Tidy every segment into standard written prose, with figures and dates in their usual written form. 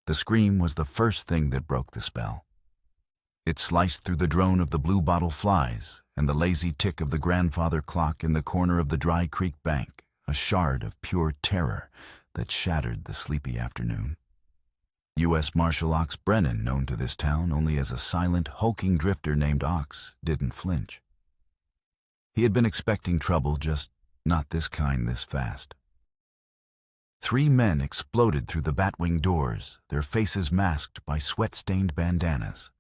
The scream was the first thing that broke the spell. It sliced through the drone of the blue-bottle flies and the lazy tick of the grandfather clock in the corner of the Dry Creek Bank, a shard of pure terror that shattered the sleepy afternoon. U.S. Marshal Ox Brennan, known to this town only as a silent, hulking drifter named Ox, didn't flinch. He had been expecting trouble, just not this kind this fast. 3 men exploded through the batwing doors, their faces masked by sweat-stained bandanas.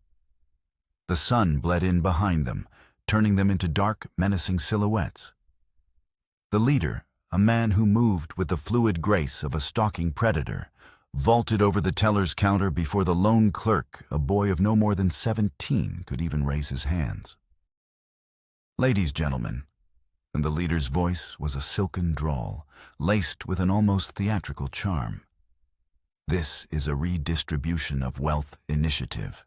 The sun bled in behind them, turning them into dark, menacing silhouettes. The leader, a man who moved with the fluid grace of a stalking predator, vaulted over the teller's counter before the lone clerk, a boy of no more than 17, could even raise his hands. "Ladies, gentlemen," and the leader's voice was a silken drawl, laced with an almost theatrical charm. "This is a redistribution of wealth initiative.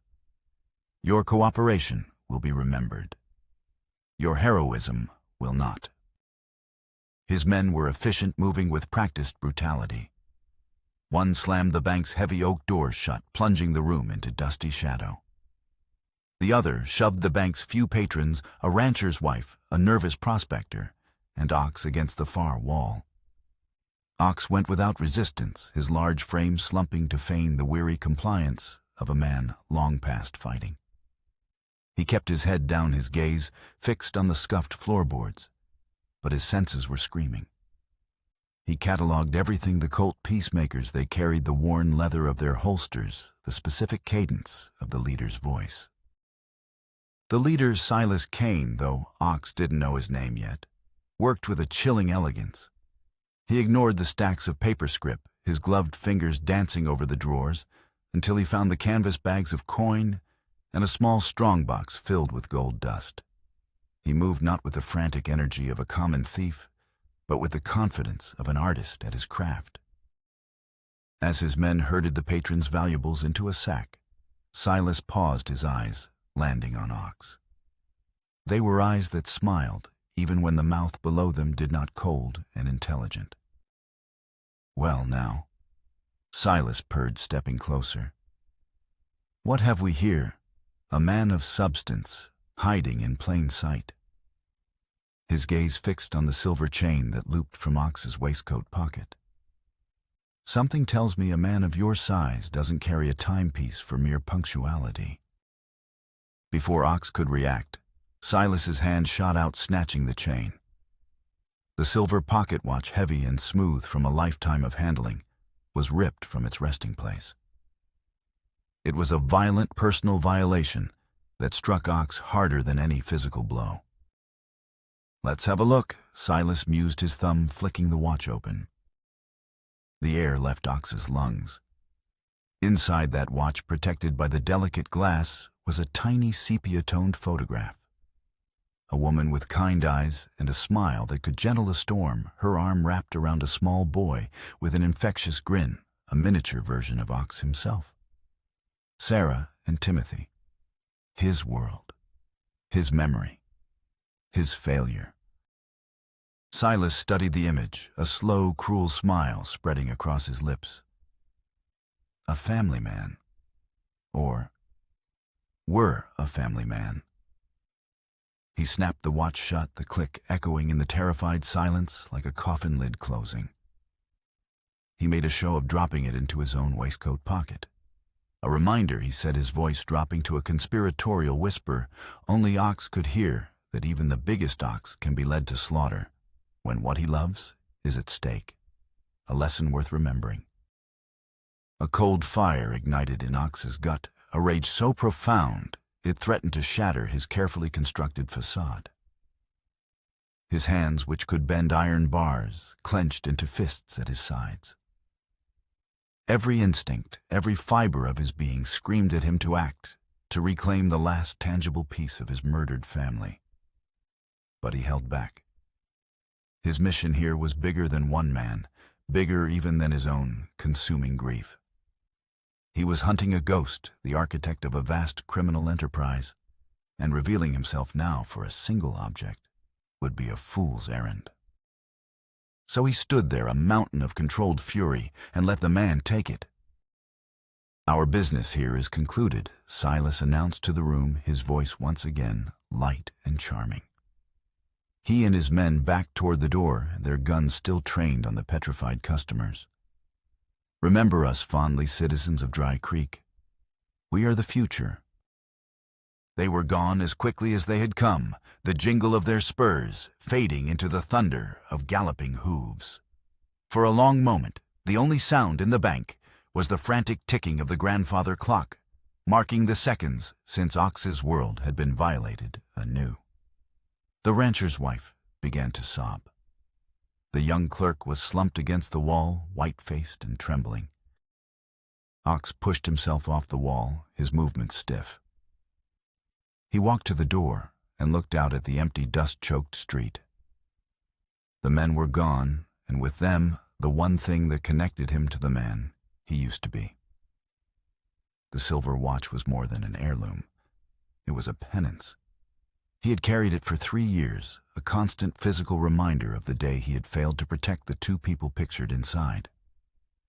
Your cooperation will be remembered. Your heroism will not." His men were efficient, moving with practiced brutality. One slammed the bank's heavy oak doors shut, plunging the room into dusty shadow. The other shoved the bank's few patrons, a rancher's wife, a nervous prospector, and Ox against the far wall. Ox went without resistance, his large frame slumping to feign the weary compliance of a man long past fighting. He kept his head down, his gaze fixed on the scuffed floorboards, but his senses were screaming. He catalogued everything: the Colt peacemakers they carried, the worn leather of their holsters, the specific cadence of the leader's voice. The leader, Silas Kane, though Ox didn't know his name yet, worked with a chilling elegance. He ignored the stacks of paper scrip, his gloved fingers dancing over the drawers, until he found the canvas bags of coin and a small strongbox filled with gold dust. He moved not with the frantic energy of a common thief, but with the confidence of an artist at his craft. As his men herded the patrons' valuables into a sack, Silas paused, his eyes landing on Ox. They were eyes that smiled, even when the mouth below them did not, cold and intelligent. "Well, now," Silas purred, stepping closer. "What have we here? A man of substance, hiding in plain sight." His gaze fixed on the silver chain that looped from Ox's waistcoat pocket. "Something tells me a man of your size doesn't carry a timepiece for mere punctuality." Before Ox could react, Silas's hand shot out, snatching the chain. The silver pocket watch, heavy and smooth from a lifetime of handling, was ripped from its resting place. It was a violent personal violation that struck Ox harder than any physical blow. "Let's have a look," Silas mused, his thumb flicking the watch open. The air left Ox's lungs. Inside that watch, protected by the delicate glass, was a tiny sepia-toned photograph. A woman with kind eyes and a smile that could gentle a storm, her arm wrapped around a small boy with an infectious grin, a miniature version of Ox himself. Sarah and Timothy. His world. His memory. His failure. Silas studied the image, a slow, cruel smile spreading across his lips. A family man. Or were a family man. He snapped the watch shut, the click echoing in the terrified silence like a coffin lid closing. He made a show of dropping it into his own waistcoat pocket. A reminder, he said, his voice dropping to a conspiratorial whisper. Only Ox could hear that even the biggest ox can be led to slaughter when what he loves is at stake. A lesson worth remembering. A cold fire ignited in Ox's gut, a rage so profound it threatened to shatter his carefully constructed facade. His hands, which could bend iron bars, clenched into fists at his sides. Every instinct, every fiber of his being screamed at him to act, to reclaim the last tangible piece of his murdered family. But he held back. His mission here was bigger than one man, bigger even than his own consuming grief. He was hunting a ghost, the architect of a vast criminal enterprise, and revealing himself now for a single object would be a fool's errand. So he stood there, a mountain of controlled fury, and let the man take it. "Our business here is concluded," Silas announced to the room, his voice once again light and charming. He and his men backed toward the door, their guns still trained on the petrified customers. "Remember us fondly, citizens of Dry Creek. We are the future." They were gone as quickly as they had come, the jingle of their spurs fading into the thunder of galloping hooves. For a long moment, the only sound in the bank was the frantic ticking of the grandfather clock, marking the seconds since Ox's world had been violated anew. The rancher's wife began to sob. The young clerk was slumped against the wall, white-faced and trembling. Ox pushed himself off the wall, his movements stiff. He walked to the door and looked out at the empty, dust-choked street. The men were gone, and with them, the one thing that connected him to the man he used to be. The silver watch was more than an heirloom. It was a penance. He had carried it for 3 years, a constant physical reminder of the day he had failed to protect the 2 people pictured inside.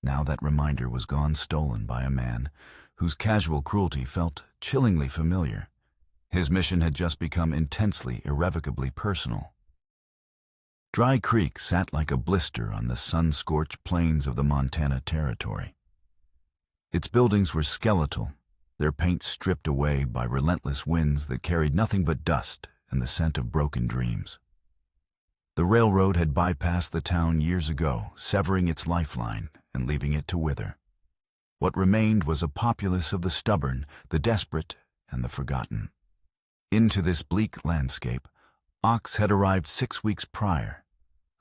Now that reminder was gone, stolen by a man whose casual cruelty felt chillingly familiar. His mission had just become intensely, irrevocably personal. Dry Creek sat like a blister on the sun-scorched plains of the Montana Territory. Its buildings were skeletal, their paint stripped away by relentless winds that carried nothing but dust and the scent of broken dreams. The railroad had bypassed the town years ago, severing its lifeline and leaving it to wither. What remained was a populace of the stubborn, the desperate, and the forgotten. Into this bleak landscape, Ox had arrived 6 weeks prior,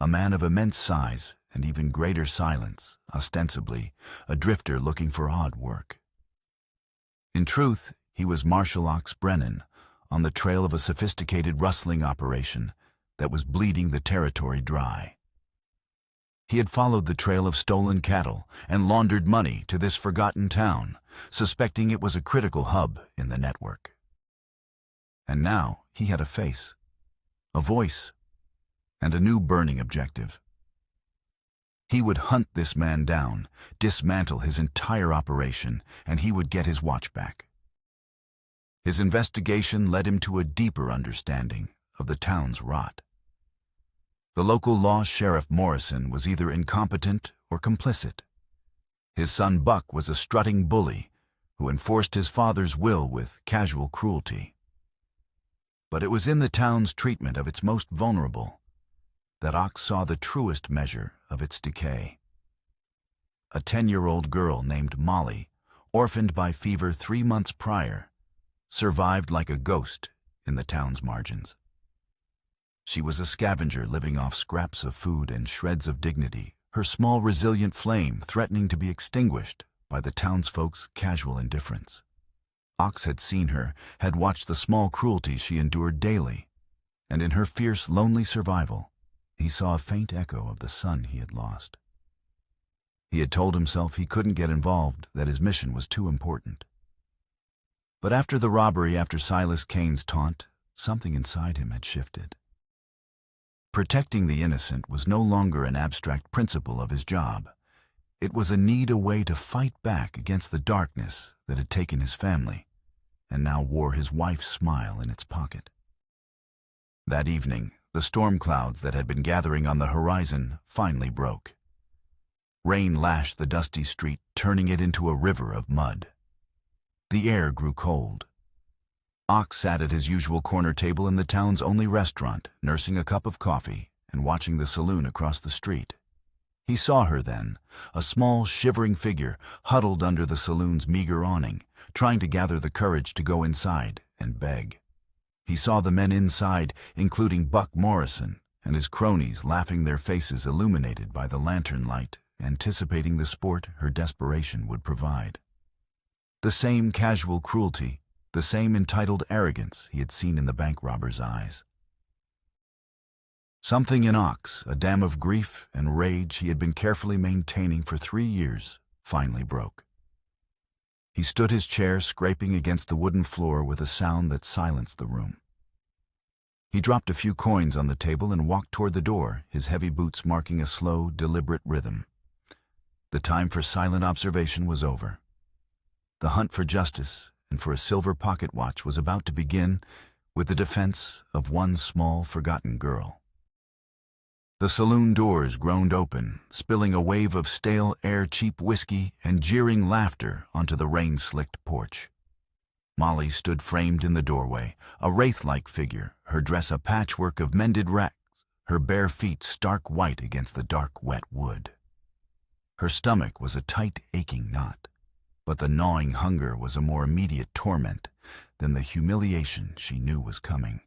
a man of immense size and even greater silence, ostensibly a drifter looking for odd work. In truth, he was Marshal Ox Brennan, on the trail of a sophisticated rustling operation that was bleeding the territory dry. He had followed the trail of stolen cattle and laundered money to this forgotten town, suspecting it was a critical hub in the network. And now he had a face, a voice, and a new burning objective. He would hunt this man down, dismantle his entire operation, and he would get his watch back. His investigation led him to a deeper understanding of the town's rot. The local law sheriff Morrison was either incompetent or complicit. His son Buck was a strutting bully who enforced his father's will with casual cruelty. But it was in the town's treatment of its most vulnerable that Ox saw the truest measure of its decay. A 10-year-old girl named Molly, orphaned by fever 3 months prior, survived like a ghost in the town's margins. She was a scavenger living off scraps of food and shreds of dignity, her small resilient flame threatening to be extinguished by the townsfolk's casual indifference. Ox had seen her, had watched the small cruelty she endured daily, and in her fierce, lonely survival, he saw a faint echo of the son he had lost. He had told himself he couldn't get involved, that his mission was too important. But after the robbery, after Silas Kane's taunt, something inside him had shifted. Protecting the innocent was no longer an abstract principle of his job. It was a need, a way to fight back against the darkness that had taken his family, and now wore his wife's smile in its pocket. That evening, the storm clouds that had been gathering on the horizon finally broke. Rain lashed the dusty street, turning it into a river of mud. The air grew cold. Ox sat at his usual corner table in the town's only restaurant, nursing a cup of coffee and watching the saloon across the street. He saw her then, a small, shivering figure huddled under the saloon's meager awning, trying to gather the courage to go inside and beg. He saw the men inside, including Buck Morrison and his cronies, laughing, their faces illuminated by the lantern light, anticipating the sport her desperation would provide. The same casual cruelty, the same entitled arrogance he had seen in the bank robber's eyes. Something in Ox, a dam of grief and rage he had been carefully maintaining for 3 years, finally broke. He stood his chair scraping against the wooden floor with a sound that silenced the room. He dropped a few coins on the table and walked toward the door, his heavy boots marking a slow, deliberate rhythm. The time for silent observation was over. The hunt for justice and for a silver pocket watch was about to begin with the defense of one small, forgotten girl. The saloon doors groaned open, spilling a wave of stale air, cheap whiskey, and jeering laughter onto the rain-slicked porch. Molly stood framed in the doorway, a wraith-like figure, her dress a patchwork of mended rags, her bare feet stark white against the dark, wet wood. Her stomach was a tight, aching knot, but the gnawing hunger was a more immediate torment than the humiliation she knew was coming.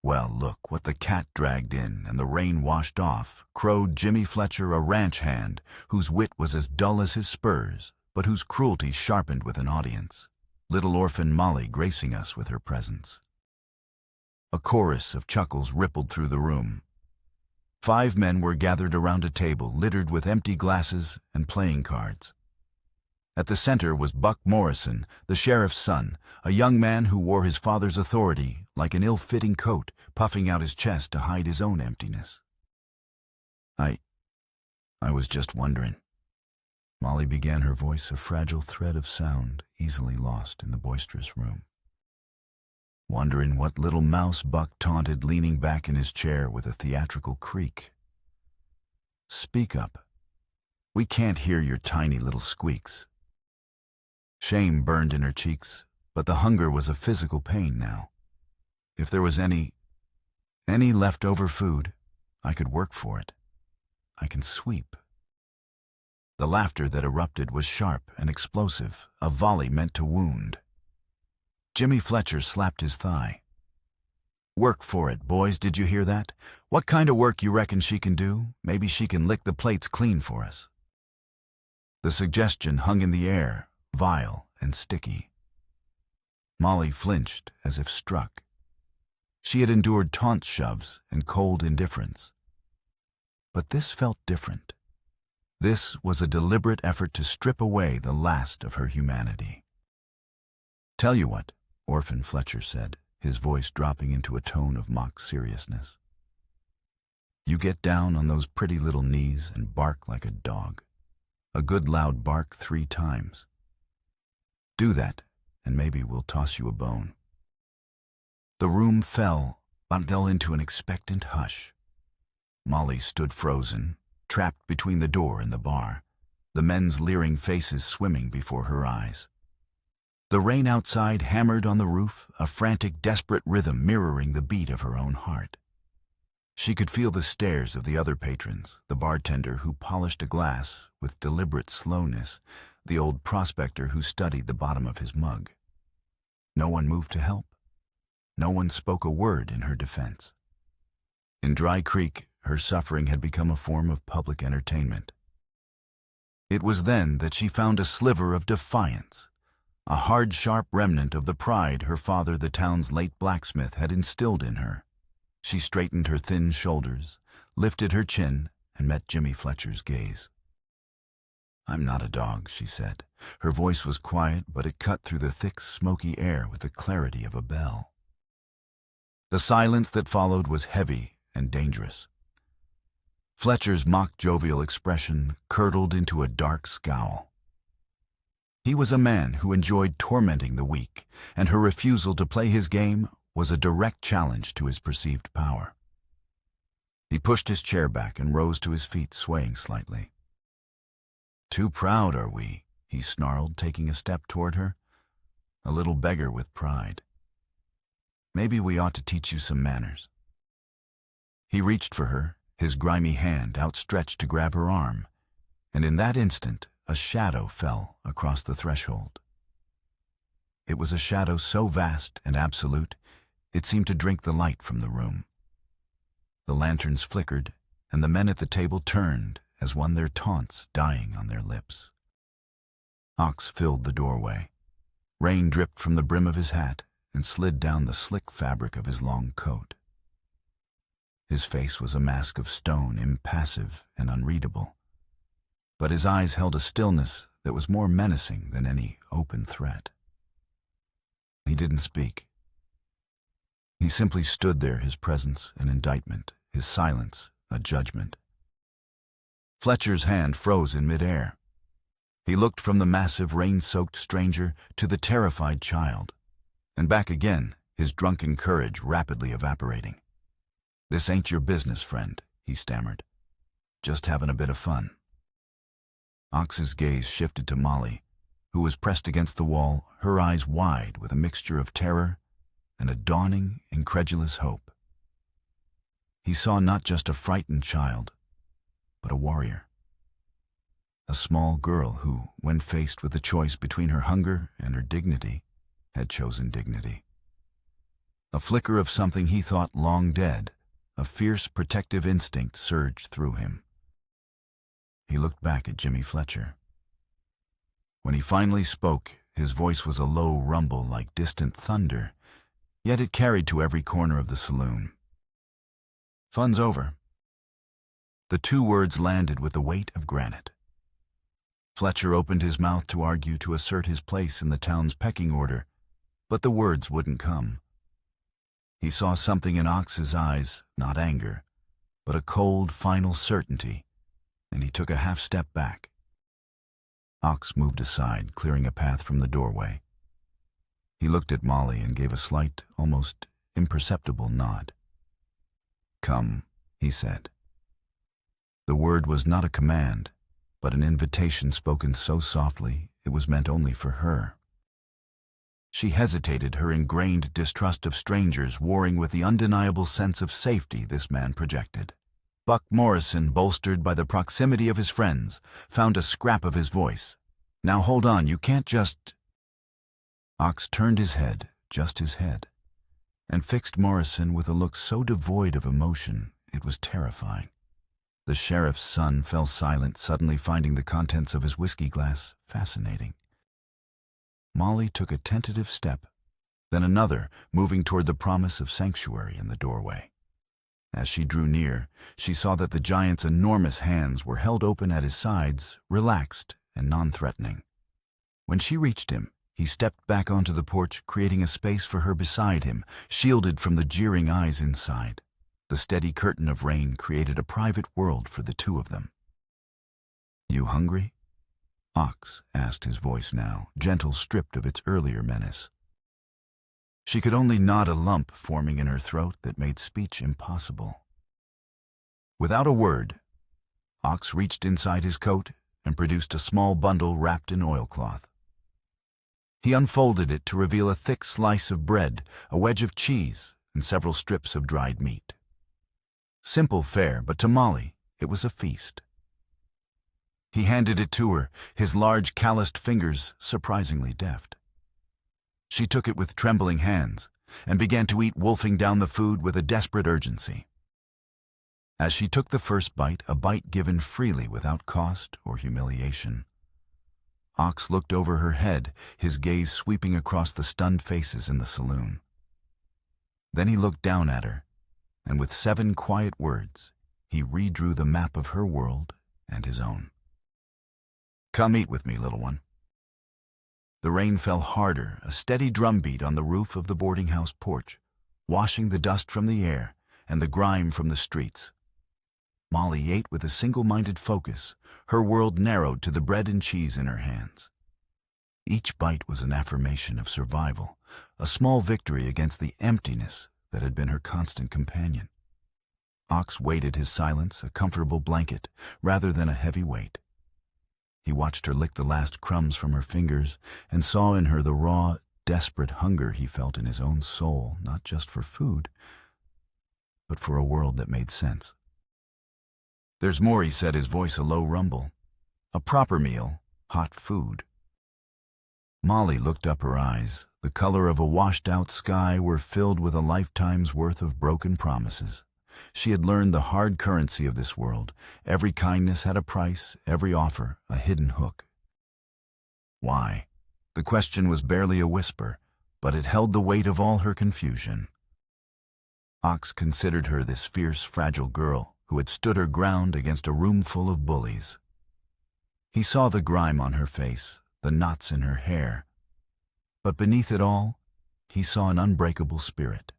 "Well, look what the cat dragged in and the rain washed off," crowed Jimmy Fletcher, a ranch hand whose wit was as dull as his spurs, but whose cruelty sharpened with an audience. Little orphan Molly gracing us with her presence. A chorus of chuckles rippled through the room. 5 men were gathered around a table littered with empty glasses and playing cards. At the center was Buck Morrison, the sheriff's son, a young man who wore his father's authority like an ill-fitting coat, puffing out his chest to hide his own emptiness. I was just wondering." Molly began, her voice a fragile thread of sound easily lost in the boisterous room. "Wondering what little mouse," Buck taunted, leaning back in his chair with a theatrical creak. "Speak up. We can't hear your tiny little squeaks." Shame burned in her cheeks, but the hunger was a physical pain now. If there was any leftover food, I could work for it. I can sweep. The laughter that erupted was sharp and explosive, a volley meant to wound. Jimmy Fletcher slapped his thigh. "Work for it, boys, did you hear that? What kind of work you reckon she can do? Maybe she can lick the plates clean for us." The suggestion hung in the air, vile and sticky. Molly flinched as if struck. She had endured taunt shoves and cold indifference. But this felt different. This was a deliberate effort to strip away the last of her humanity. "Tell you what," Orphan Fletcher said, his voice dropping into a tone of mock seriousness. "You get down on those pretty little knees and bark like a dog. A good loud bark 3 times. Do that, and maybe we'll toss you a bone." The room fell into an expectant hush. Molly stood frozen, trapped between the door and the bar, the men's leering faces swimming before her eyes. The rain outside hammered on the roof, a frantic, desperate rhythm mirroring the beat of her own heart. She could feel the stares of the other patrons, the bartender who polished a glass with deliberate slowness, the old prospector who studied the bottom of his mug. No one moved to help. No one spoke a word in her defense. In Dry Creek, her suffering had become a form of public entertainment. It was then that she found a sliver of defiance, a hard, sharp remnant of the pride her father, the town's late blacksmith, had instilled in her. She straightened her thin shoulders, lifted her chin, and met Jimmy Fletcher's gaze. "I'm not a dog," she said. Her voice was quiet, but it cut through the thick, smoky air with the clarity of a bell. The silence that followed was heavy and dangerous. Fletcher's mock jovial expression curdled into a dark scowl. He was a man who enjoyed tormenting the weak, and her refusal to play his game was a direct challenge to his perceived power. He pushed his chair back and rose to his feet, swaying slightly. "Too proud, are we?" he snarled, taking a step toward her. "A little beggar with pride. Maybe we ought to teach you some manners." He reached for her, his grimy hand outstretched to grab her arm, and in that instant a shadow fell across the threshold. It was a shadow so vast and absolute, it seemed to drink the light from the room. The lanterns flickered, and the men at the table turned as one, their taunts dying on their lips. Ox filled the doorway. Rain dripped from the brim of his hat and slid down the slick fabric of his long coat. His face was a mask of stone, impassive and unreadable, but his eyes held a stillness that was more menacing than any open threat. He didn't speak. He simply stood there, his presence an indictment, his silence a judgment. Fletcher's hand froze in midair. He looked from the massive, rain-soaked stranger to the terrified child, and back again, his drunken courage rapidly evaporating. "This ain't your business, friend," he stammered. "Just having a bit of fun." Ox's gaze shifted to Molly, who was pressed against the wall, her eyes wide with a mixture of terror and a dawning, incredulous hope. He saw not just a frightened child, but a warrior. A small girl who, when faced with a choice between her hunger and her dignity, had chosen dignity. A flicker of something he thought long dead, a fierce protective instinct surged through him. He looked back at Jimmy Fletcher. When he finally spoke, his voice was a low rumble like distant thunder, yet it carried to every corner of the saloon. "Fun's over." The two words landed with the weight of granite. Fletcher opened his mouth to argue to assert his place in the town's pecking order, but the words wouldn't come. He saw something in Ox's eyes, not anger, but a cold, final certainty, and he took a half step back. Ox moved aside, clearing a path from the doorway. He looked at Molly and gave a slight, almost imperceptible nod. "Come," he said. The word was not a command, but an invitation spoken so softly it was meant only for her. She hesitated, her ingrained distrust of strangers warring with the undeniable sense of safety this man projected. Buck Morrison, bolstered by the proximity of his friends, found a scrap of his voice. "Now hold on, you can't just—" Ox turned his head, just his head, and fixed Morrison with a look so devoid of emotion it was terrifying. The sheriff's son fell silent, suddenly finding the contents of his whiskey glass fascinating. Molly took a tentative step, then another, moving toward the promise of sanctuary in the doorway. As she drew near, she saw that the giant's enormous hands were held open at his sides, relaxed and non-threatening. When she reached him, he stepped back onto the porch, creating a space for her beside him, shielded from the jeering eyes inside. The steady curtain of rain created a private world for the two of them. "You hungry?" Ox asked, his voice now, gentle, stripped of its earlier menace. She could only nod, a lump forming in her throat that made speech impossible. Without a word, Ox reached inside his coat and produced a small bundle wrapped in oilcloth. He unfolded it to reveal a thick slice of bread, a wedge of cheese, and several strips of dried meat. Simple fare, but to Molly, it was a feast. He handed it to her, his large, calloused fingers surprisingly deft. She took it with trembling hands and began to eat, wolfing down the food with a desperate urgency. As she took the first bite, a bite given freely without cost or humiliation, Ox looked over her head, his gaze sweeping across the stunned faces in the saloon. Then he looked down at her, and with 7 quiet words, he redrew the map of her world and his own. "Come eat with me, little one." The rain fell harder, a steady drumbeat on the roof of the boarding house porch, washing the dust from the air and the grime from the streets. Molly ate with a single-minded focus, her world narrowed to the bread and cheese in her hands. Each bite was an affirmation of survival, a small victory against the emptiness that had been her constant companion. Ox weighted his silence, a comfortable blanket, rather than a heavy weight. He watched her lick the last crumbs from her fingers and saw in her the raw, desperate hunger he felt in his own soul, not just for food, but for a world that made sense. "There's more," he said, his voice a low rumble. "A proper meal, hot food." Molly looked up, her eyes, the color of a washed-out sky, were filled with a lifetime's worth of broken promises. She had learned the hard currency of this world. Every kindness had a price, every offer a hidden hook. Why? The question was barely a whisper, but it held the weight of all her confusion. Ox considered her this fierce, fragile girl who had stood her ground against a room full of bullies. He saw the grime on her face, the knots in her hair, but beneath it all, he saw an unbreakable spirit.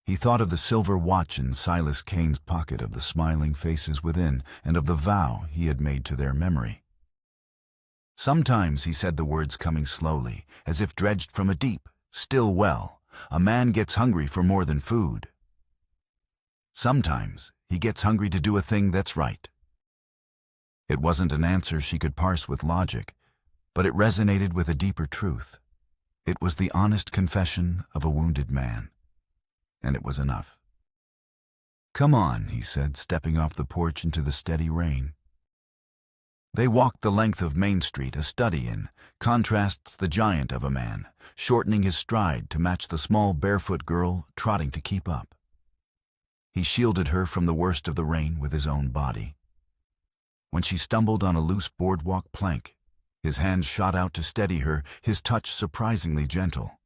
He thought of the silver watch in Silas Kane's pocket, of the smiling faces within, and of the vow he had made to their memory. Sometimes he said the words coming slowly, as if dredged from a deep, still well. A man gets hungry for more than food. Sometimes he gets hungry to do a thing that's right. It wasn't an answer she could parse with logic, but it resonated with a deeper truth. It was the honest confession of a wounded man, and it was enough. "Come on," he said, stepping off the porch into the steady rain. They walked the length of Main Street, a study in contrasts the giant of a man, shortening his stride to match the small barefoot girl trotting to keep up. He shielded her from the worst of the rain with his own body. When she stumbled on a loose boardwalk plank, his hands shot out to steady her, his touch surprisingly gentle.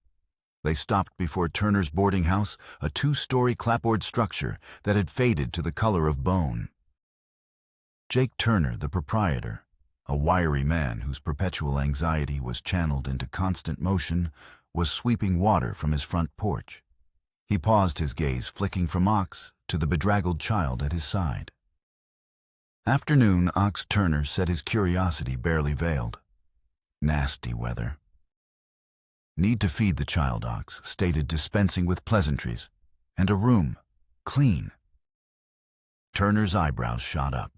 They stopped before Turner's boarding house, a 2-story clapboard structure that had faded to the color of bone. Jake Turner, the proprietor, a wiry man whose perpetual anxiety was channeled into constant motion, was sweeping water from his front porch. He paused, his gaze flicking from Ox to the bedraggled child at his side. Afternoon, Ox Turner said, his curiosity barely veiled. "Nasty weather." "Need to feed the child," Ox stated, dispensing with pleasantries. "And a room. Clean." Turner's eyebrows shot up.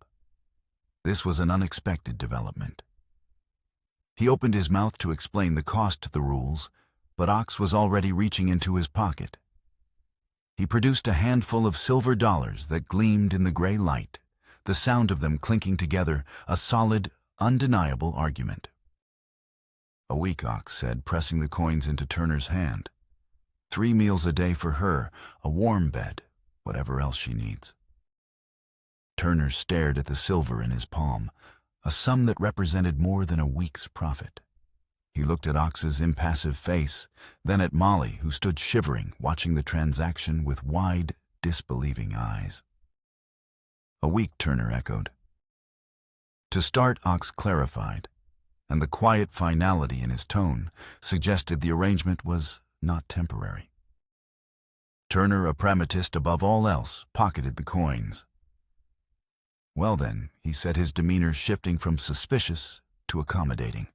This was an unexpected development. He opened his mouth to explain the cost to the rules, but Ox was already reaching into his pocket. He produced a handful of silver dollars that gleamed in the gray light, the sound of them clinking together, a solid, undeniable argument. "A week," Ox said, pressing the coins into Turner's hand. 3 meals a day for her, a warm bed, whatever else she needs. Turner stared at the silver in his palm, a sum that represented more than a week's profit. He looked at Ox's impassive face, then at Molly, who stood shivering, watching the transaction with wide, disbelieving eyes. "A week," Turner echoed. To start, Ox clarified, and the quiet finality in his tone suggested the arrangement was not temporary. Turner, a pragmatist above all else, pocketed the coins. "Well then," he said, his demeanor shifting from suspicious to accommodating.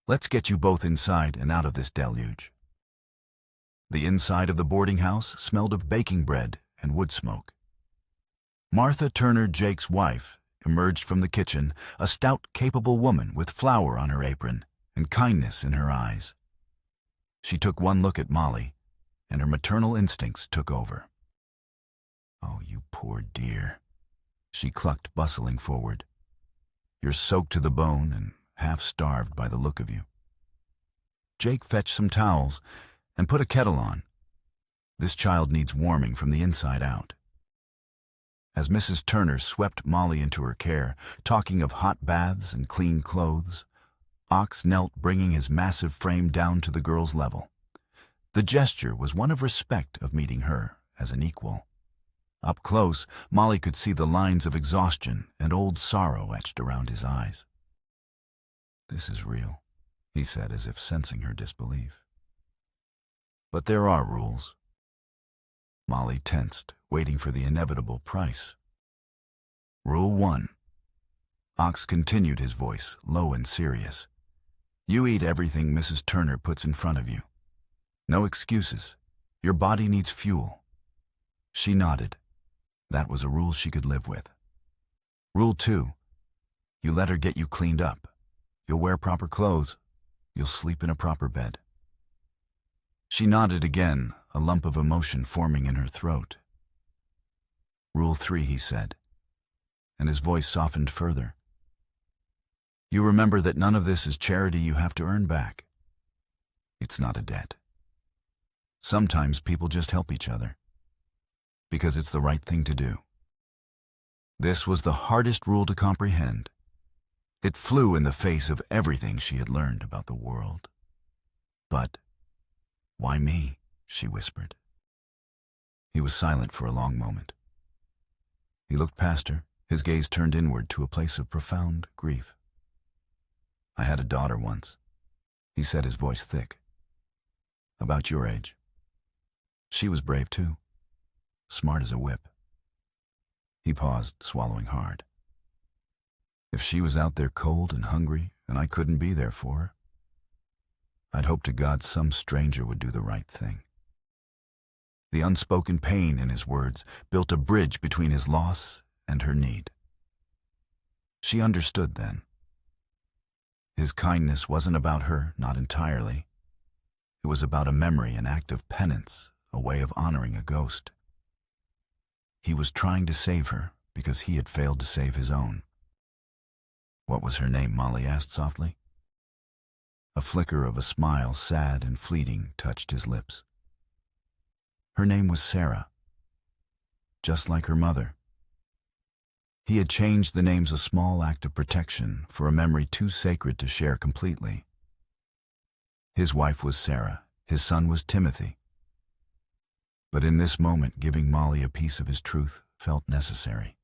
"Let's get you both inside and out of this deluge." The inside of the boarding house smelled of baking bread and wood smoke. Martha Turner, Jake's wife, emerged from the kitchen, a stout, capable woman with flour on her apron and kindness in her eyes. She took one look at Molly, and her maternal instincts took over. "Oh, you poor dear," she clucked, bustling forward. "You're soaked to the bone and half-starved by the look of you." Jake fetched some towels and put a kettle on. "This child needs warming from the inside out." As Mrs. Turner swept Molly into her care, talking of hot baths and clean clothes, Ox knelt, bringing his massive frame down to the girl's level. The gesture was one of respect, of meeting her as an equal. Up close, Molly could see the lines of exhaustion and old sorrow etched around his eyes. "This is real," he said, as if sensing her disbelief. "But there are rules." Molly tensed, waiting for the inevitable price. "Rule 1. Ox continued, his voice low and serious. "You eat everything Mrs. Turner puts in front of you. No excuses. Your body needs fuel." She nodded. That was a rule she could live with. "Rule 2. You let her get you cleaned up. You'll wear proper clothes. You'll sleep in a proper bed." She nodded again, a lump of emotion forming in her throat. "Rule 3, he said, and his voice softened further. "You remember that none of this is charity you have to earn back. It's not a debt. Sometimes people just help each other, because it's the right thing to do." This was the hardest rule to comprehend. It flew in the face of everything she had learned about the world. "But why me?" she whispered. He was silent for a long moment. He looked past her, his gaze turned inward to a place of profound grief. "I had a daughter once," he said, his voice thick. "About your age. She was brave too, smart as a whip." He paused, swallowing hard. If she was out there cold and hungry and I couldn't be there for her, I'd hope to God some stranger would do the right thing. The unspoken pain in his words built a bridge between his loss and her need. She understood then. His kindness wasn't about her, not entirely. It was about a memory, an act of penance, a way of honoring a ghost. He was trying to save her because he had failed to save his own. What was her name? Molly asked softly. A flicker of a smile, sad and fleeting, touched his lips. Her name was Sarah, just like her mother. He had changed the names, a small act of protection for a memory too sacred to share completely. His wife was Sarah, his son was Timothy. But in this moment, giving Molly a piece of his truth felt necessary.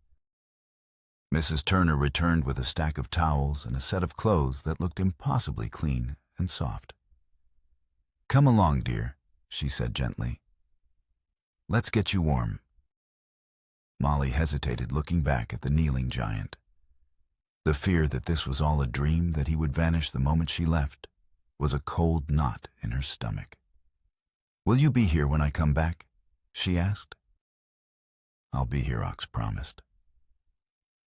Mrs. Turner returned with a stack of towels and a set of clothes that looked impossibly clean and soft. "Come along, dear," she said gently. "Let's get you warm." Molly hesitated, looking back at the kneeling giant. The fear that this was all a dream, that he would vanish the moment she left, was a cold knot in her stomach. "Will you be here when I come back?" she asked. "I'll be here," Ox promised.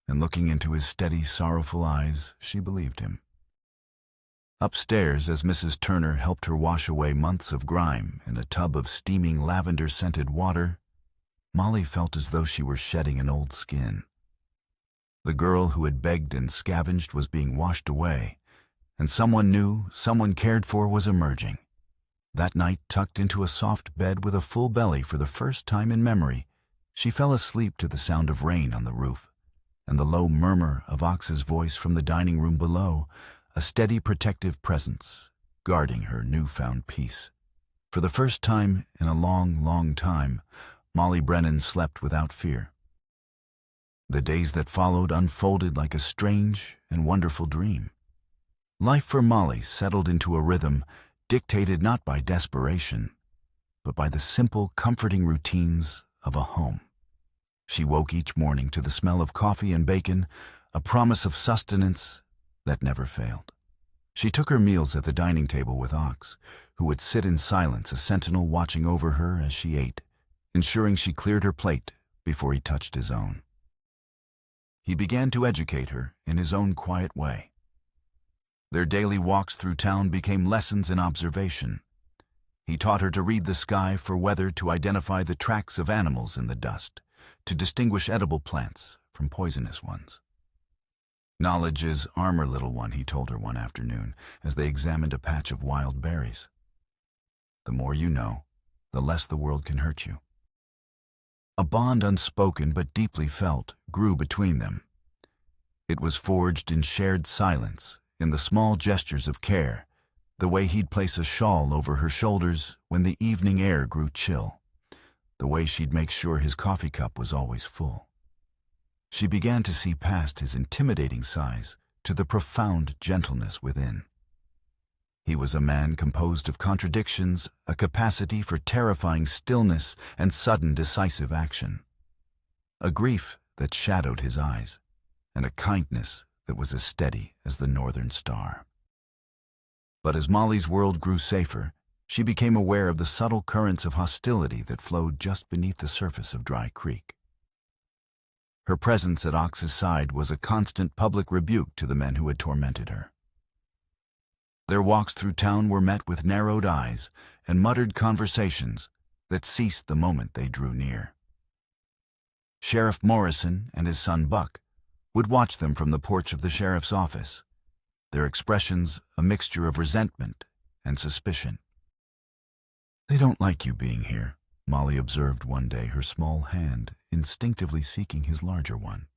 And looking into his steady, sorrowful eyes, she believed him. Upstairs, as Mrs. Turner helped her wash away months of grime in a tub of steaming lavender-scented water, Molly felt as though she were shedding an old skin. The girl who had begged and scavenged was being washed away, and someone new, someone cared for was emerging. That night, tucked into a soft bed with a full belly for the first time in memory, she fell asleep to the sound of rain on the roof and the low murmur of Ox's voice from the dining room below, a steady protective presence, guarding her newfound peace. For the first time in a long, long time, Molly Brennan slept without fear. The days that followed unfolded like a strange and wonderful dream. Life for Molly settled into a rhythm dictated not by desperation, but by the simple, comforting routines of a home. She woke each morning to the smell of coffee and bacon, a promise of sustenance that never failed. She took her meals at the dining table with Ox, who would sit in silence, a sentinel watching over her as she ate, ensuring she cleared her plate before he touched his own. He began to educate her in his own quiet way. Their daily walks through town became lessons in observation. He taught her to read the sky for weather, to identify the tracks of animals in the dust, to distinguish edible plants from poisonous ones. "Knowledge is armor, little one," he told her one afternoon as they examined a patch of wild berries. "The more you know, the less the world can hurt you." A bond unspoken but deeply felt grew between them. It was forged in shared silence, in the small gestures of care, the way he'd place a shawl over her shoulders when the evening air grew chill, the way she'd make sure his coffee cup was always full. She began to see past his intimidating size to the profound gentleness within. He was a man composed of contradictions, a capacity for terrifying stillness and sudden decisive action, a grief that shadowed his eyes, and a kindness that was as steady as the northern star. But as Molly's world grew safer, she became aware of the subtle currents of hostility that flowed just beneath the surface of Dry Creek. Her presence at Ox's side was a constant public rebuke to the men who had tormented her. Their walks through town were met with narrowed eyes and muttered conversations that ceased the moment they drew near. Sheriff Morrison and his son Buck would watch them from the porch of the sheriff's office, their expressions a mixture of resentment and suspicion. "They don't like you being here," Molly observed one day, her small hand instinctively seeking his larger one.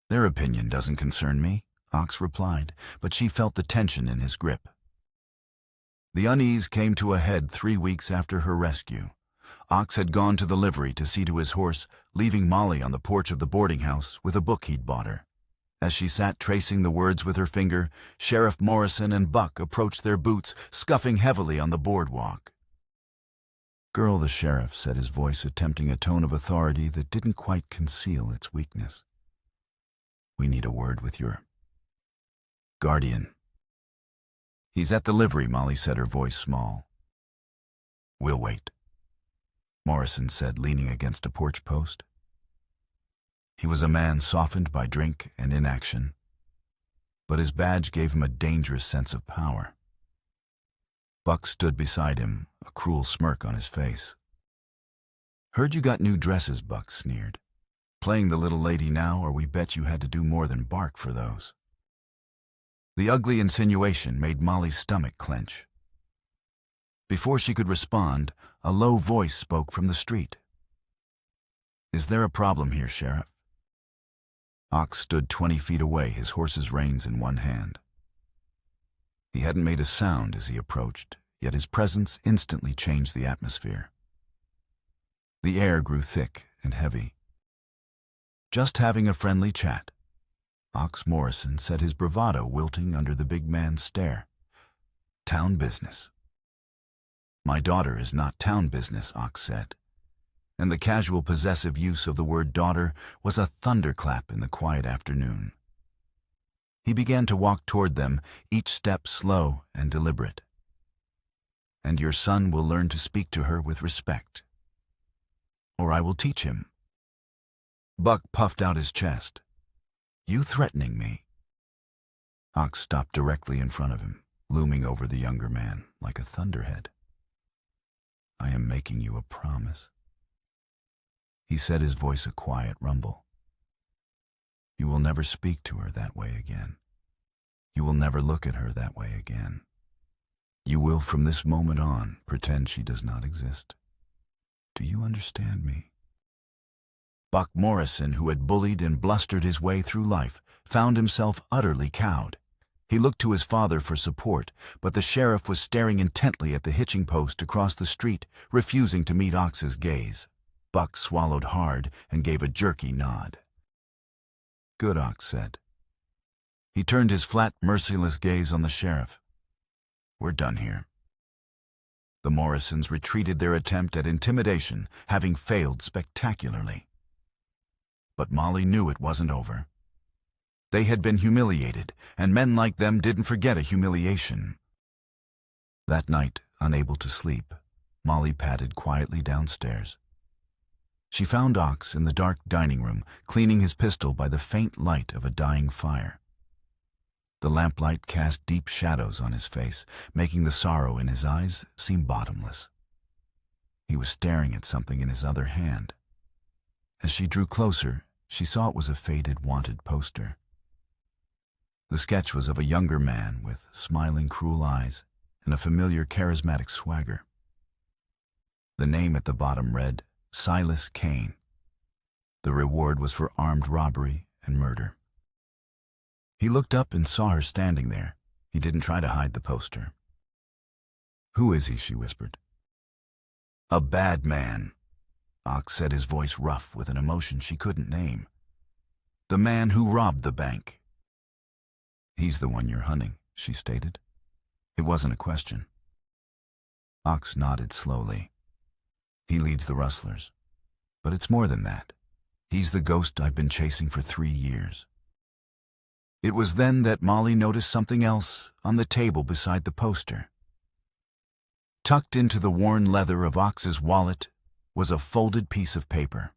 "Their opinion doesn't concern me," Ox replied, but she felt the tension in his grip. The unease came to a head 3 weeks after her rescue. Ox had gone to the livery to see to his horse, leaving Molly on the porch of the boarding house with a book he'd bought her. As she sat tracing the words with her finger, Sheriff Morrison and Buck approached their boots, scuffing heavily on the boardwalk. "Girl," the sheriff said, his voice attempting a tone of authority that didn't quite conceal its weakness. We need a word with your guardian. He's at the livery, Molly said, her voice small. We'll wait, Morrison said, leaning against a porch post. He was a man softened by drink and inaction, but his badge gave him a dangerous sense of power. Buck stood beside him, a cruel smirk on his face. Heard you got new dresses, Buck sneered. Playing the little lady now, or we bet you had to do more than bark for those. The ugly insinuation made Molly's stomach clench. Before she could respond, a low voice spoke from the street. Is there a problem here, Sheriff? Ox stood 20 feet away, his horse's reins in one hand. He hadn't made a sound as he approached, yet his presence instantly changed the atmosphere. The air grew thick and heavy. Just having a friendly chat, Ox Morrison said, his bravado wilting under the big man's stare. Town business. My daughter is not town business, Ox said, and the casual possessive use of the word daughter was a thunderclap in the quiet afternoon. He began to walk toward them, each step slow and deliberate. And your son will learn to speak to her with respect. Or I will teach him. Buck puffed out his chest. You threatening me? Ox stopped directly in front of him, looming over the younger man like a thunderhead. I am making you a promise. He said, his voice a quiet rumble. You will never speak to her that way again. You will never look at her that way again. You will, from this moment on, pretend she does not exist. Do you understand me? Buck Morrison, who had bullied and blustered his way through life, found himself utterly cowed. He looked to his father for support, but the sheriff was staring intently at the hitching post across the street, refusing to meet Ox's gaze. Buck swallowed hard and gave a jerky nod. Good, Ox said. He turned his flat, merciless gaze on the sheriff. We're done here. The Morrisons retreated their attempt at intimidation, having failed spectacularly. But Molly knew it wasn't over. They had been humiliated, and men like them didn't forget a humiliation. That night, unable to sleep, Molly padded quietly downstairs. She found Ox in the dark dining room, cleaning his pistol by the faint light of a dying fire. The lamplight cast deep shadows on his face, making the sorrow in his eyes seem bottomless. He was staring at something in his other hand. As she drew closer, she saw it was a faded wanted poster. The sketch was of a younger man with smiling, cruel eyes and a familiar, charismatic swagger. The name at the bottom read, Silas Kane. The reward was for armed robbery and murder. He looked up and saw her standing there. He didn't try to hide the poster. Who is he? She whispered. A bad man. Ox said, his voice rough with an emotion she couldn't name. The man who robbed the bank. He's the one you're hunting, she stated. It wasn't a question. Ox nodded slowly. He leads the rustlers. But it's more than that. He's the ghost I've been chasing for 3 years. It was then that Molly noticed something else on the table beside the poster. Tucked into the worn leather of Ox's wallet was a folded piece of paper.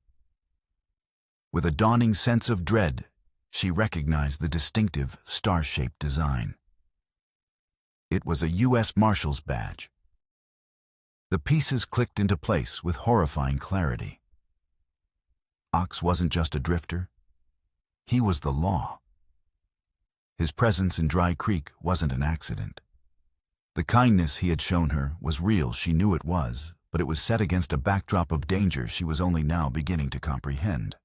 With a dawning sense of dread, she recognized the distinctive star-shaped design. It was a U.S. Marshal's badge. The pieces clicked into place with horrifying clarity. Ox wasn't just a drifter. He was the law. His presence in Dry Creek wasn't an accident. The kindness he had shown her was real, she knew it was, but it was set against a backdrop of danger she was only now beginning to comprehend.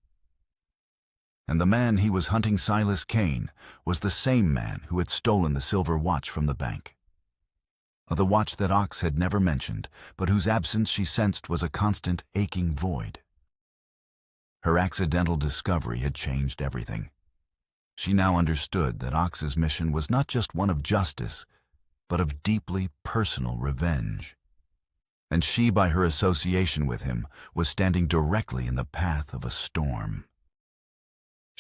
And the man he was hunting, Silas Kane, was the same man who had stolen the silver watch from the bank. The watch that Ox had never mentioned, but whose absence she sensed was a constant, aching void. Her accidental discovery had changed everything. She now understood that Ox's mission was not just one of justice, but of deeply personal revenge. And she, by her association with him, was standing directly in the path of a storm.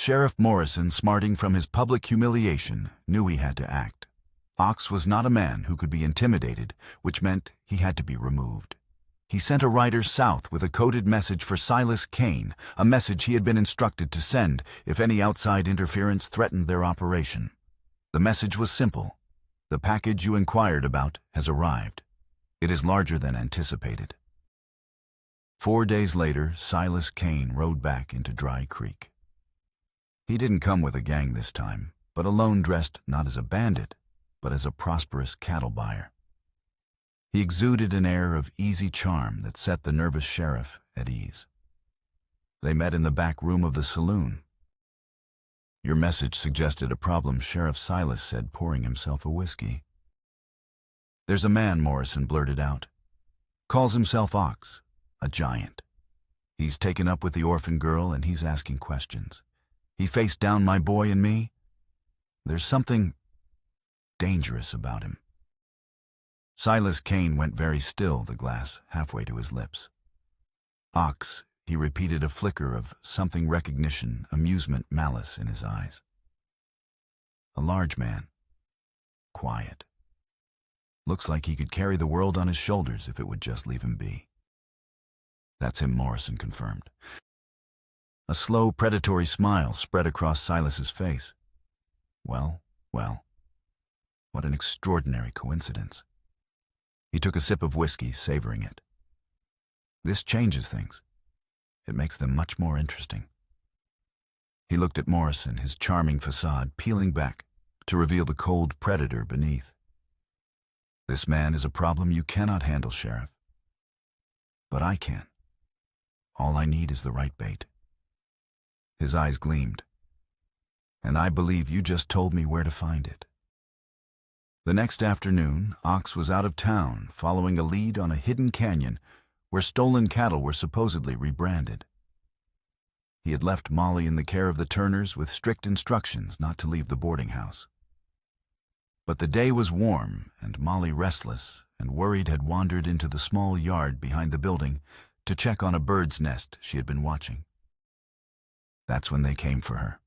Sheriff Morrison, smarting from his public humiliation, knew he had to act. Ox was not a man who could be intimidated, which meant he had to be removed. He sent a rider south with a coded message for Silas Kane, a message he had been instructed to send if any outside interference threatened their operation. The message was simple. The package you inquired about has arrived. It is larger than anticipated. 4 days later, Silas Kane rode back into Dry Creek. He didn't come with a gang this time, but alone, dressed not as a bandit, but as a prosperous cattle buyer. He exuded an air of easy charm that set the nervous sheriff at ease. They met in the back room of the saloon. "Your message suggested a problem," Sheriff Silas said, pouring himself a whiskey. "There's a man," Morrison blurted out. "Calls himself Ox, a giant. He's taken up with the orphan girl and he's asking questions. He faced down my boy and me. There's something dangerous about him." Silas Kane went very still, the glass halfway to his lips. "Ox," he repeated, a flicker of something, recognition, amusement, malice in his eyes. "A large man. Quiet. Looks like he could carry the world on his shoulders if it would just leave him be." "That's him," Morrison confirmed. A slow, predatory smile spread across Silas's face. Well, what an extraordinary coincidence." He took a sip of whiskey, savoring it. "This changes things. It makes them much more interesting." He looked at Morrison, his charming facade peeling back to reveal the cold predator beneath. "This man is a problem you cannot handle, Sheriff. But I can. All I need is the right bait." His eyes gleamed. "And I believe you just told me where to find it." The next afternoon, Ox was out of town, following a lead on a hidden canyon where stolen cattle were supposedly rebranded. He had left Molly in the care of the Turners with strict instructions not to leave the boarding house. But the day was warm, and Molly, restless and worried, had wandered into the small yard behind the building to check on a bird's nest she had been watching. That's when they came for her.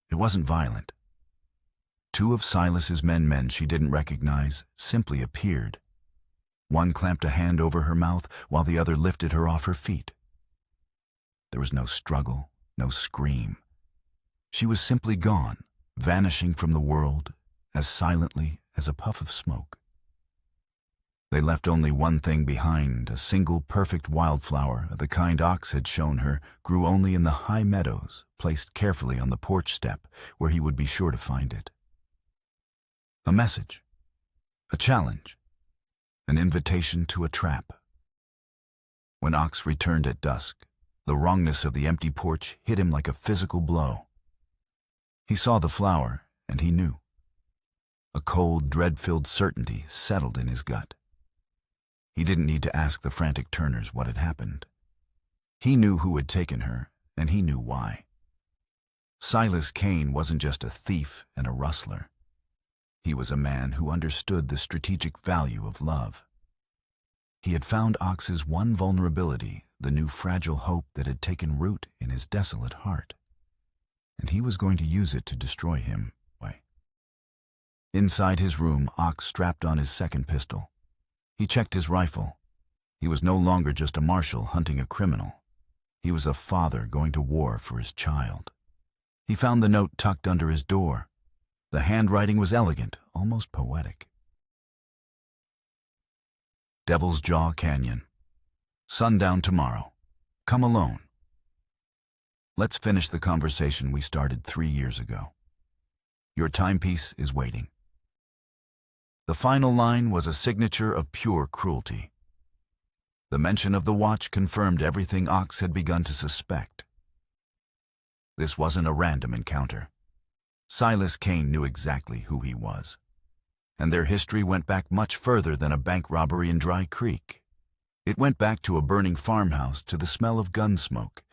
It wasn't violent. 2 of Silas's men she didn't recognize simply appeared. One clamped a hand over her mouth while the other lifted her off her feet. There was no struggle, no scream. She was simply gone, vanishing from the world as silently as a puff of smoke. They left only one thing behind, a single perfect wildflower of the kind Ox had shown her grew only in the high meadows, placed carefully on the porch step where he would be sure to find it. A message, a challenge, an invitation to a trap. When Ox returned at dusk, the wrongness of the empty porch hit him like a physical blow. He saw the flower, and he knew. A cold, dread-filled certainty settled in his gut. He didn't need to ask the frantic Turners what had happened. He knew who had taken her, and he knew why. Silas Kane wasn't just a thief and a rustler. He was a man who understood the strategic value of love. He had found Ox's one vulnerability, the new fragile hope that had taken root in his desolate heart. And he was going to use it to destroy him. Inside his room, Ox strapped on his second pistol. He checked his rifle. He was no longer just a marshal hunting a criminal. He was a father going to war for his child. He found the note tucked under his door. The handwriting was elegant, almost poetic. Devil's Jaw Canyon. Sundown tomorrow. Come alone. Let's finish the conversation we started 3 years ago. Your timepiece is waiting. The final line was a signature of pure cruelty. The mention of the watch confirmed everything Ox had begun to suspect. This wasn't a random encounter. Silas Kane knew exactly who he was, and their history went back much further than a bank robbery in Dry Creek. It went back to a burning farmhouse, to the smell of gun smoke,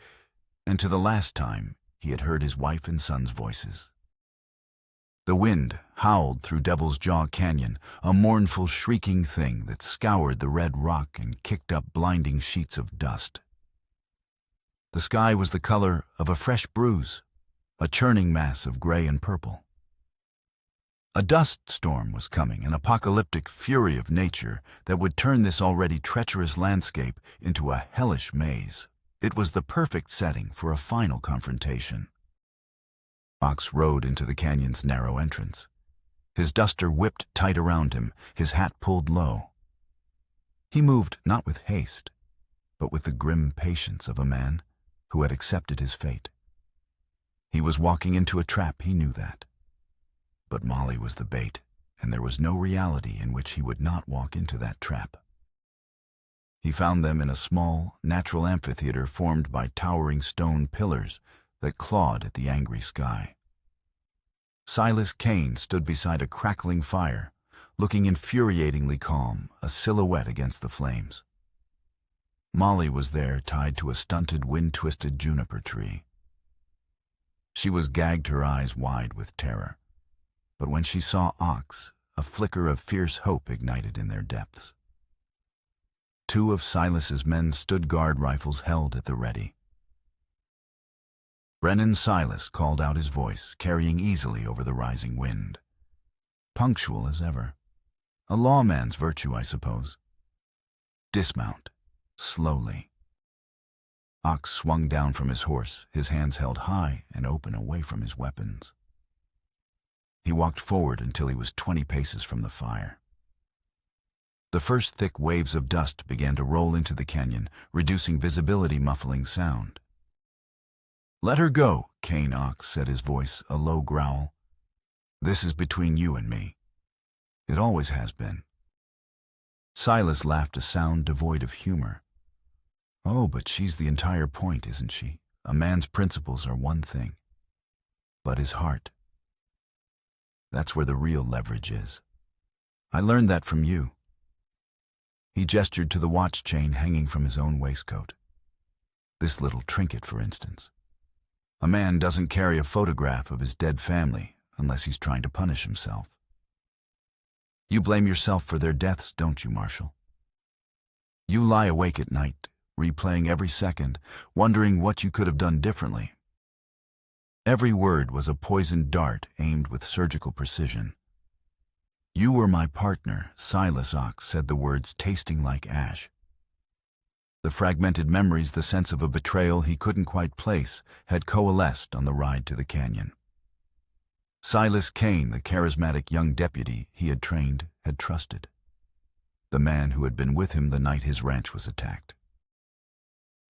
and to the last time he had heard his wife and son's voices. The wind howled through Devil's Jaw Canyon, a mournful, shrieking thing that scoured the red rock and kicked up blinding sheets of dust. The sky was the color of a fresh bruise, a churning mass of gray and purple. A dust storm was coming, an apocalyptic fury of nature that would turn this already treacherous landscape into a hellish maze. It was the perfect setting for a final confrontation. Ox rode into the canyon's narrow entrance. His duster whipped tight around him, his hat pulled low. He moved not with haste, but with the grim patience of a man who had accepted his fate. He was walking into a trap, he knew that. But Molly was the bait, and there was no reality in which he would not walk into that trap. He found them in a small, natural amphitheater formed by towering stone pillars that clawed at the angry sky. Silas Kane stood beside a crackling fire, looking infuriatingly calm, a silhouette against the flames. Molly was there, tied to a stunted, wind-twisted juniper tree. She was gagged, her eyes wide with terror. But when she saw Ox, a flicker of fierce hope ignited in their depths. Two of Silas's men stood guard, rifles held at the ready. Brennan Silas called out his voice, carrying easily over the rising wind. Punctual as ever. A lawman's virtue, I suppose. Dismount, slowly. Ox swung down from his horse, his hands held high and open away from his weapons. He walked forward until he was 20 paces from the fire. The first thick waves of dust began to roll into the canyon, reducing visibility, muffling sound. "Let her go," Kane Ox said, his voice a low growl. "This is between you and me. It always has been." Silas laughed, a sound devoid of humor. "Oh, but she's the entire point, isn't she? A man's principles are one thing, but his heart. That's where the real leverage is. I learned that from you." He gestured to the watch chain hanging from his own waistcoat. "This little trinket, for instance. A man doesn't carry a photograph of his dead family unless he's trying to punish himself. You blame yourself for their deaths, don't you, Marshal? You lie awake at night, replaying every second, wondering what you could have done differently. Every word was a poisoned dart aimed with surgical precision. You were my partner, Silas Ox said the words tasting like ash. The fragmented memories, the sense of a betrayal he couldn't quite place, had coalesced on the ride to the canyon. Silas Kane, the charismatic young deputy he had trained, had trusted. The man who had been with him the night his ranch was attacked.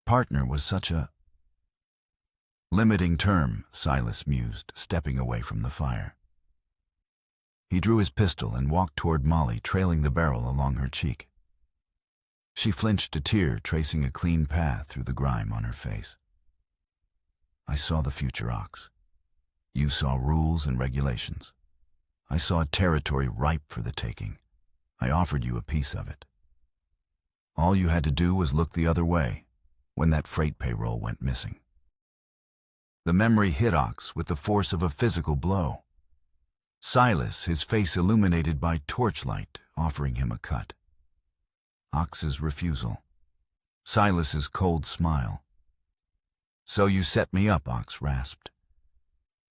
Partner was such a limiting term, Silas mused, stepping away from the fire. He drew his pistol and walked toward Molly, trailing the barrel along her cheek. She flinched, a tear tracing a clean path through the grime on her face. "I saw the future, Ox. You saw rules and regulations. I saw a territory ripe for the taking. I offered you a piece of it. All you had to do was look the other way when that freight payroll went missing." The memory hit Ox with the force of a physical blow. Silas, his face illuminated by torchlight, offering him a cut. Ox's refusal. Silas's cold smile. "So you set me up," Ox rasped.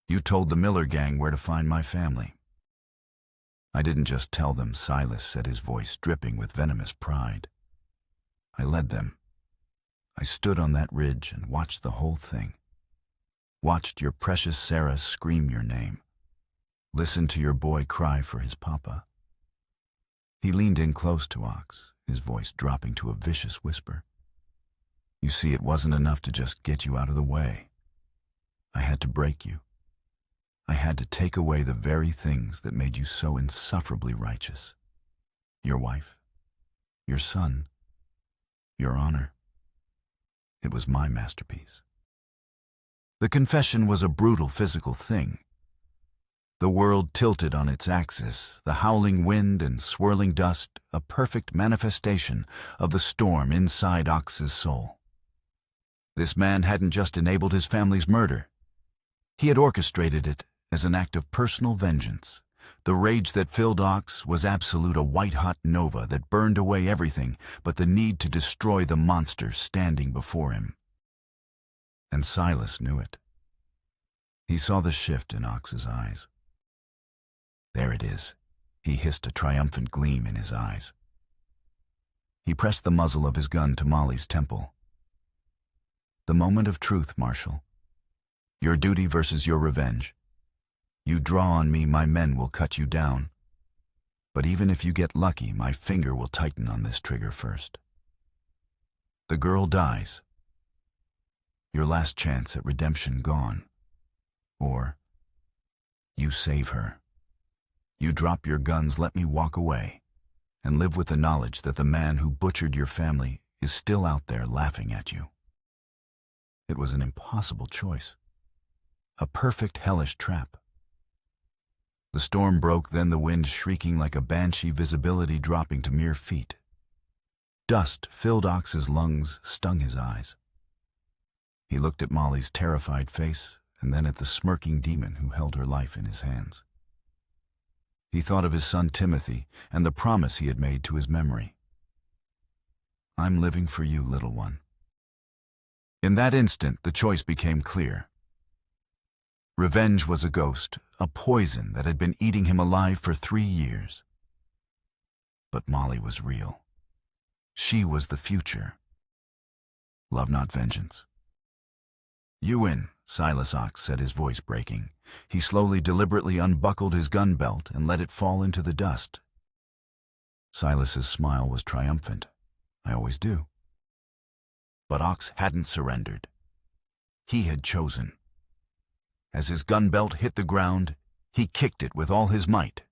"You told the Miller gang where to find my family." "I didn't just tell them," Silas said, his voice dripping with venomous pride. "I led them. I stood on that ridge and watched the whole thing. Watched your precious Sarah scream your name. Listened to your boy cry for his papa." He leaned in close to Ox, his voice dropping to a vicious whisper. "You see, it wasn't enough to just get you out of the way. I had to break you. I had to take away the very things that made you so insufferably righteous. Your wife, your son, your honor. It was my masterpiece." The confession was a brutal physical thing. The world tilted on its axis, the howling wind and swirling dust, a perfect manifestation of the storm inside Ox's soul. This man hadn't just enabled his family's murder. He had orchestrated it as an act of personal vengeance. The rage that filled Ox was absolute, a white-hot nova that burned away everything but the need to destroy the monster standing before him. And Silas knew it. He saw the shift in Ox's eyes. "There it is," he hissed, a triumphant gleam in his eyes. He pressed the muzzle of his gun to Molly's temple. "The moment of truth, Marshal. Your duty versus your revenge. You draw on me, my men will cut you down. But even if you get lucky, my finger will tighten on this trigger first. The girl dies. Your last chance at redemption gone. Or you save her. You drop your guns, let me walk away, and live with the knowledge that the man who butchered your family is still out there laughing at you." It was an impossible choice. A perfect hellish trap. The storm broke, then the wind shrieking like a banshee, visibility dropping to mere feet. Dust filled Ox's lungs, stung his eyes. He looked at Molly's terrified face, and then at the smirking demon who held her life in his hands. He thought of his son Timothy and the promise he had made to his memory. "I'm living for you, little one." In that instant, the choice became clear. Revenge was a ghost, a poison that had been eating him alive for 3 years. But Molly was real. She was the future. Love, not vengeance. "You win," Silas Ox said, his voice breaking. He slowly, deliberately unbuckled his gun belt and let it fall into the dust. Silas's smile was triumphant. "I always do." But Ox hadn't surrendered. He had chosen. As his gun belt hit the ground, he kicked it with all his might.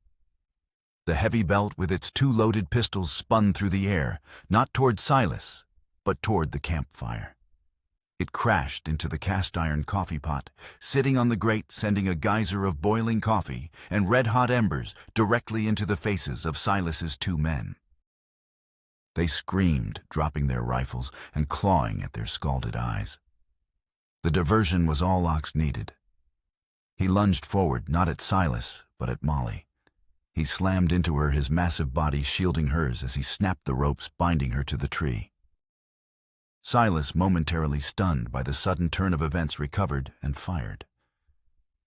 The heavy belt with its 2 loaded pistols spun through the air, not toward Silas, but toward the campfire. It crashed into the cast-iron coffee pot, sitting on the grate, sending a geyser of boiling coffee and red-hot embers directly into the faces of Silas's 2 men. They screamed, dropping their rifles and clawing at their scalded eyes. The diversion was all Ox needed. He lunged forward, not at Silas, but at Molly. He slammed into her, his massive body shielding hers as he snapped the ropes binding her to the tree. Silas, momentarily stunned by the sudden turn of events, recovered and fired.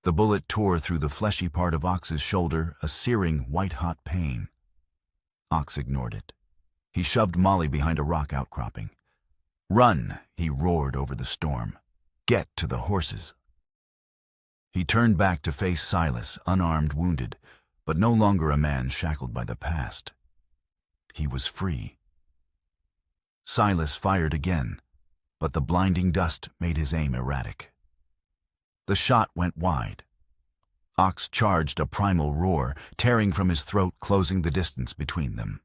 The bullet tore through the fleshy part of Ox's shoulder, a searing, white-hot pain. Ox ignored it. He shoved Molly behind a rock outcropping. "Run!" he roared over the storm. "Get to the horses!" He turned back to face Silas, unarmed, wounded, but no longer a man shackled by the past. He was free. Silas fired again, but the blinding dust made his aim erratic. The shot went wide. Ox charged, a primal roar, tearing from his throat, closing the distance between them.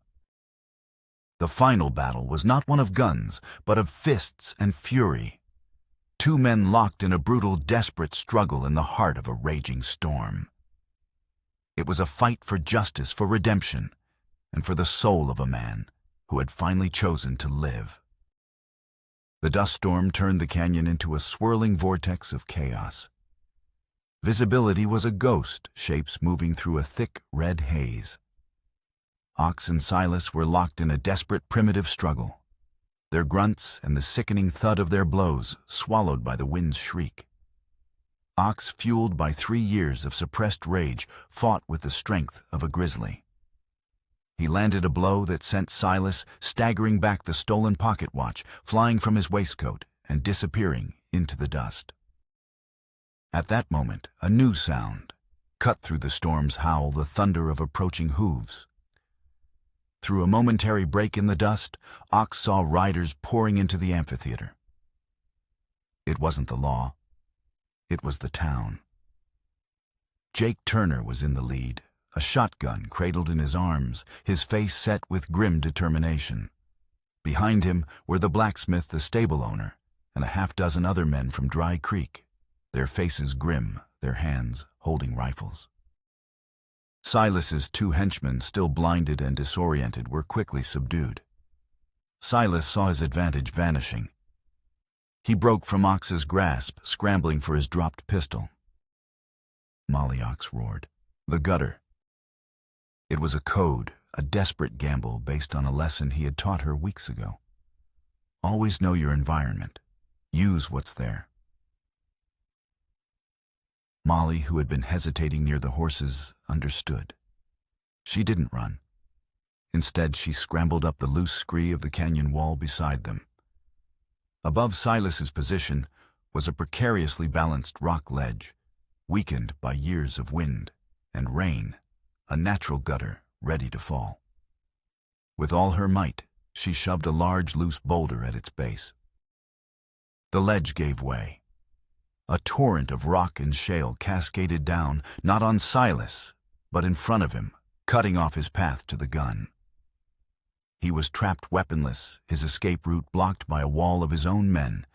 The final battle was not one of guns, but of fists and fury. 2 men locked in a brutal, desperate struggle in the heart of a raging storm. It was a fight for justice, for redemption, and for the soul of a man who had finally chosen to live. The dust storm turned the canyon into a swirling vortex of chaos. Visibility was a ghost, shapes moving through a thick red haze. Ox and Silas were locked in a desperate, primitive struggle, their grunts and the sickening thud of their blows swallowed by the wind's shriek. Ox, fueled by 3 years of suppressed rage, fought with the strength of a grizzly. He landed a blow that sent Silas staggering back, the stolen pocket watch flying from his waistcoat and disappearing into the dust. At that moment, a new sound cut through the storm's howl, the thunder of approaching hooves. Through a momentary break in the dust, Ox saw riders pouring into the amphitheater. It wasn't the law. It was the town. Jake Turner was in the lead, a shotgun cradled in his arms, his face set with grim determination. Behind him were the blacksmith, the stable owner, and a half-dozen other men from Dry Creek, their faces grim, their hands holding rifles. Silas's 2 henchmen, still blinded and disoriented, were quickly subdued. Silas saw his advantage vanishing. He broke from Ox's grasp, scrambling for his dropped pistol. "Molly," Ox roared. "The gutter." It was a code, a desperate gamble based on a lesson he had taught her weeks ago. Always know your environment. Use what's there. Molly, who had been hesitating near the horses, understood. She didn't run. Instead, she scrambled up the loose scree of the canyon wall beside them. Above Silas's position was a precariously balanced rock ledge, weakened by years of wind and rain, a natural gutter ready to fall. With all her might, she shoved a large loose boulder at its base. The ledge gave way. A torrent of rock and shale cascaded down, not on Silas, but in front of him, cutting off his path to the gun. He was trapped weaponless, his escape route blocked by a wall of his own men,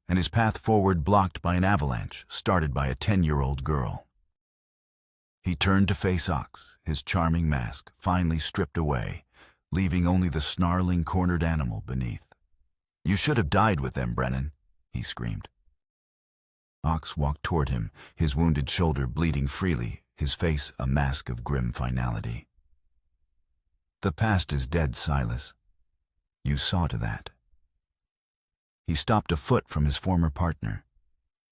and his path forward blocked by an avalanche started by a 10-year-old girl. He turned to face Ox, his charming mask finally stripped away, leaving only the snarling, cornered animal beneath. "You should have died with them, Brennan," he screamed. Ox walked toward him, his wounded shoulder bleeding freely, his face a mask of grim finality. "The past is dead, Silas. You saw to that." He stopped a foot from his former partner.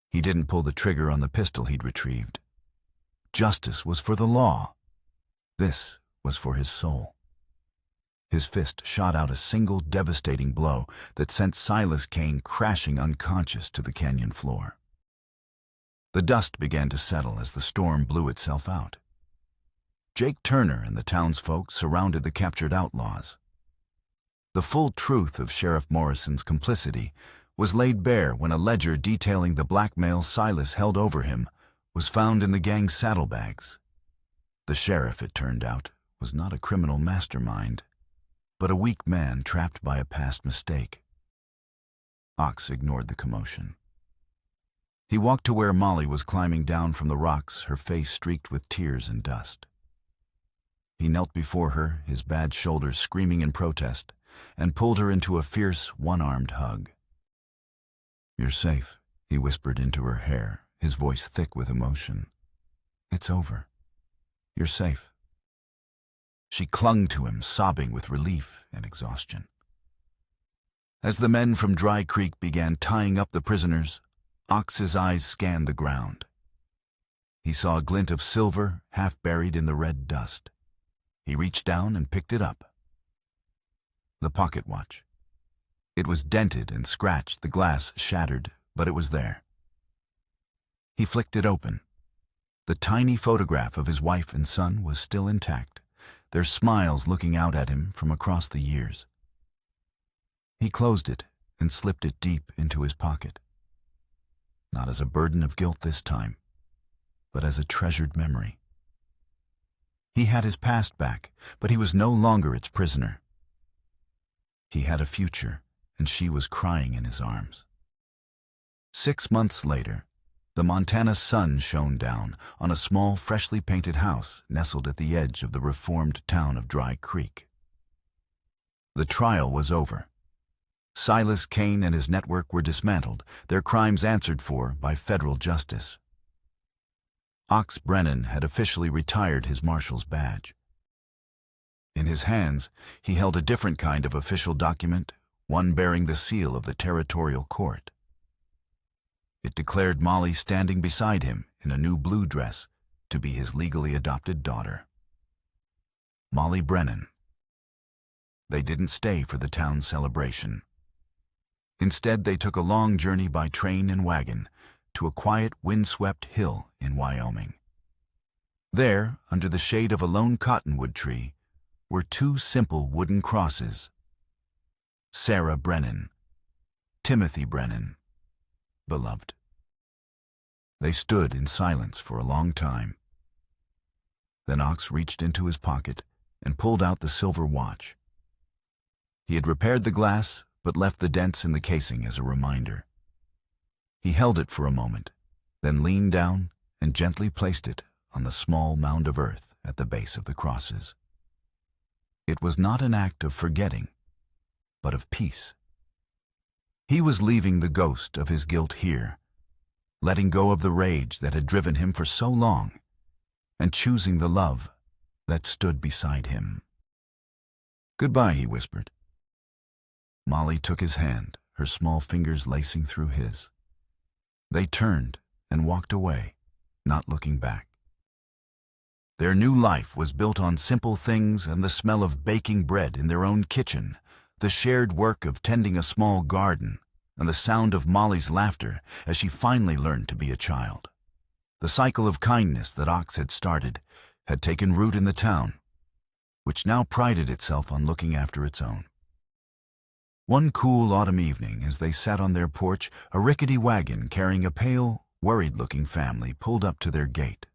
He didn't pull the trigger on the pistol he'd retrieved. Justice was for the law. This was for his soul. His fist shot out a single devastating blow that sent Silas Kane crashing unconscious to the canyon floor. The dust began to settle as the storm blew itself out. Jake Turner and the townsfolk surrounded the captured outlaws. The full truth of Sheriff Morrison's complicity was laid bare when a ledger detailing the blackmail Silas held over him was found in the gang's saddlebags. The sheriff, it turned out, was not a criminal mastermind, but a weak man trapped by a past mistake. Ox ignored the commotion. He walked to where Molly was climbing down from the rocks, her face streaked with tears and dust. He knelt before her, his bad shoulder screaming in protest, and pulled her into a fierce, one-armed hug. "You're safe," he whispered into her hair, his voice thick with emotion. "It's over. You're safe." She clung to him, sobbing with relief and exhaustion. As the men from Dry Creek began tying up the prisoners, Ox's eyes scanned the ground. He saw a glint of silver half buried in the red dust. He reached down and picked it up. The pocket watch. It was dented and scratched, the glass shattered, but it was there. He flicked it open. The tiny photograph of his wife and son was still intact, their smiles looking out at him from across the years. He closed it and slipped it deep into his pocket. Not as a burden of guilt this time, but as a treasured memory. He had his past back, but he was no longer its prisoner. He had a future, and she was crying in his arms. 6 months later, the Montana sun shone down on a small, freshly painted house nestled at the edge of the reformed town of Dry Creek. The trial was over. Silas Kane and his network were dismantled, their crimes answered for by federal justice. Ox Brennan had officially retired his marshal's badge. In his hands, he held a different kind of official document, one bearing the seal of the territorial court. It declared Molly standing beside him in a new blue dress to be his legally adopted daughter. Molly Brennan. They didn't stay for the town celebration. Instead, they took a long journey by train and wagon to a quiet, windswept hill in Wyoming. There, under the shade of a lone cottonwood tree, were 2 simple wooden crosses. Sarah Brennan, Timothy Brennan, beloved. They stood in silence for a long time. Then Ox reached into his pocket and pulled out the silver watch. He had repaired the glass, but left the dents in the casing as a reminder. He held it for a moment, then leaned down and gently placed it on the small mound of earth at the base of the crosses. It was not an act of forgetting, but of peace. He was leaving the ghost of his guilt here, letting go of the rage that had driven him for so long, and choosing the love that stood beside him. "Goodbye," he whispered. Molly took his hand, her small fingers lacing through his. They turned and walked away, not looking back. Their new life was built on simple things and the smell of baking bread in their own kitchen, the shared work of tending a small garden, and the sound of Molly's laughter as she finally learned to be a child. The cycle of kindness that Ox had started had taken root in the town, which now prided itself on looking after its own. One cool autumn evening, as they sat on their porch, a rickety wagon carrying a pale, worried-looking family pulled up to their gate.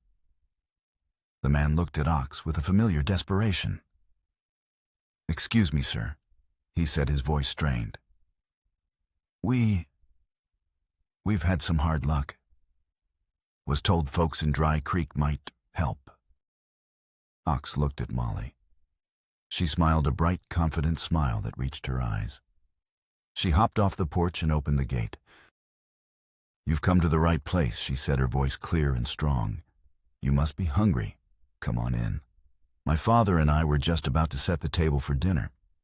The man looked at Ox with a familiar desperation. "Excuse me, sir," he said, his voice strained. We've had some hard luck. Was told folks in Dry Creek might help." Ox looked at Molly. She smiled a bright, confident smile that reached her eyes. She hopped off the porch and opened the gate. "You've come to the right place," she said, her voice clear and strong. "You must be hungry. Come on in. My father and I were just about to set the table for dinner."